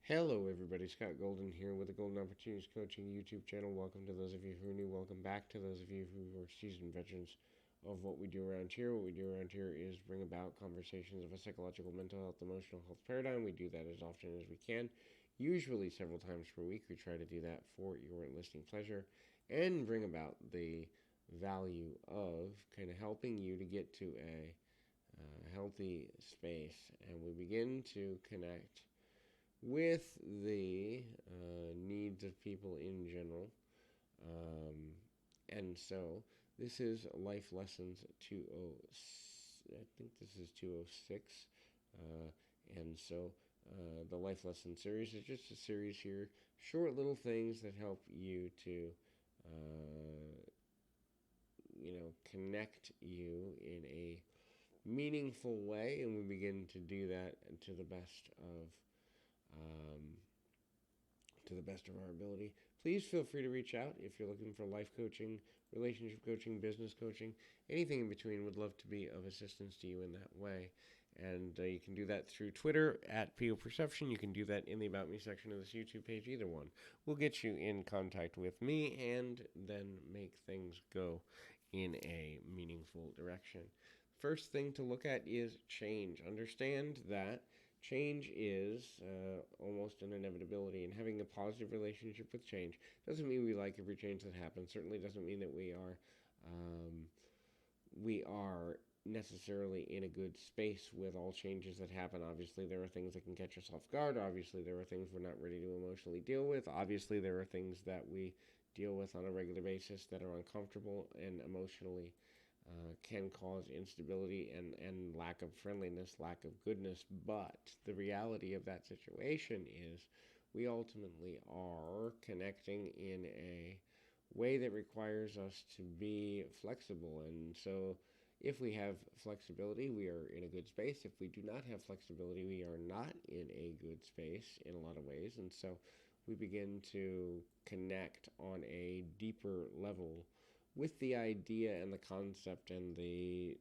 Hello, everybody. Scott Golden here with the Golden Opportunities Coaching YouTube channel. Welcome to those of you who are new. Welcome back to those of you who are seasoned veterans of what we do around here. What we do around here is bring about conversations of a psychological, mental health, emotional health paradigm. We do that as often as we can, usually several times per week. We try to do that for your listening pleasure and bring about the value of kind of helping you to get to a healthy space. And we begin to connect with the needs of people in general. Um, and so this is Life Lessons 20, I think this is 206. Uh, and so the Life Lesson series is just a series here, short little things that help you to, connect you in a meaningful way. And we begin to do that um, to the best of our ability. Please feel free to reach out if you're looking for life coaching, relationship coaching, business coaching, anything in between. Would love to be of assistance to you in that way. And you can do that through Twitter at PO Perception. You can do that in the About Me section of this YouTube page. Either one will get you in contact with me and then make things go in a meaningful direction. First thing to look at is change. Understand that change is almost an inevitability, and having a positive relationship with change doesn't mean we like every change that happens. Certainly doesn't mean that we are necessarily in a good space with all changes that happen. Obviously, there are things that can catch us off guard. Obviously, there are things we're not ready to emotionally deal with. Obviously, there are things that we deal with on a regular basis that are uncomfortable and emotionally can cause instability and lack of friendliness, lack of goodness. But the reality of that situation is we ultimately are connecting in a way that requires us to be flexible. And so if we have flexibility, we are in a good space. If we do not have flexibility, we are not in a good space in a lot of ways. And so we begin to connect on a deeper level with the idea and the concept and the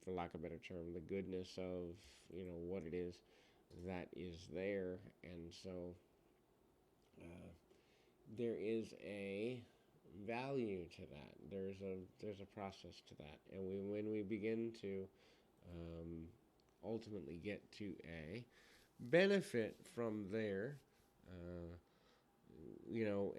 for lack of a better term, the goodness of what it is that is there. And so uh, there is a value to that. There's a process to that, and when we begin to um, ultimately get to a benefit from there, uh,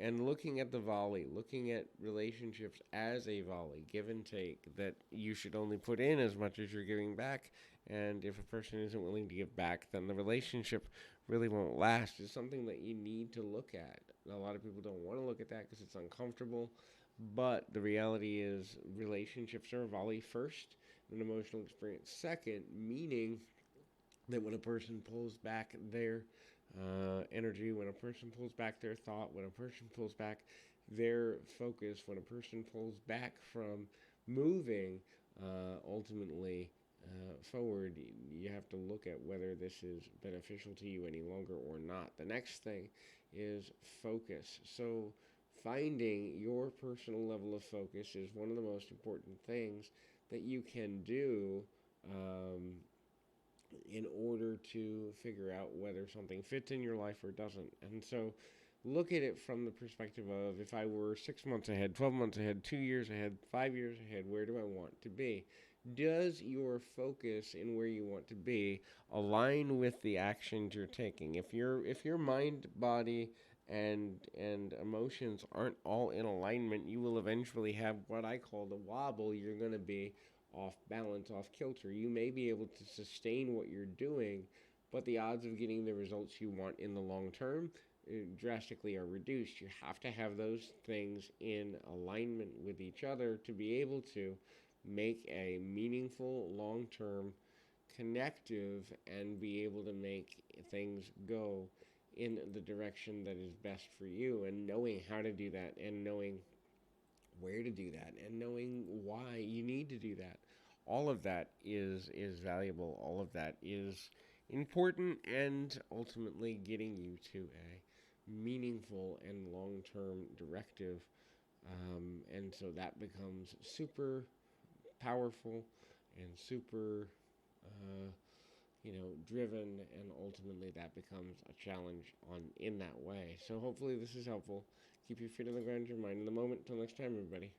and looking at the volley, looking at relationships as a volley, give and take, that you should only put in as much as you're giving back. And if a person isn't willing to give back, then the relationship really won't last. Is something that you need to look at. A lot of people don't want to look at that because it's uncomfortable. But the reality is, relationships are a volley first, an emotional experience second, meaning that when a person pulls back their energy, when a person pulls back their thought, when a person pulls back their focus, when a person pulls back from moving ultimately forward, you have to look at whether this is beneficial to you any longer or not. The next thing is focus. So, finding your personal level of focus is one of the most important things that you can do in order to figure out whether something fits in your life or doesn't. And so look at it from the perspective of, if I were 6 months ahead, 12 months ahead, 2 years ahead, 5 years ahead, where do I want to be? Does your focus in where you want to be align with the actions you're taking? If your mind, body, and emotions aren't all in alignment, you will eventually have what I call the wobble. You're going to be off balance, off kilter. You may be able to sustain what you're doing, but the odds of getting the results you want in the long term drastically are reduced. You have to have those things in alignment with each other to be able to make a meaningful, long term, connective, and be able to make things go in the direction that is best for you. And knowing how to do that, and knowing where to do that, and knowing why you need to do that, all of that is valuable. All of that is important, and ultimately getting you to a meaningful and long-term directive. And so that becomes super powerful and super, uh, driven, and ultimately that becomes a challenge in that way. So hopefully this is helpful. Keep your feet on the ground, your mind in the moment. Till next time, everybody.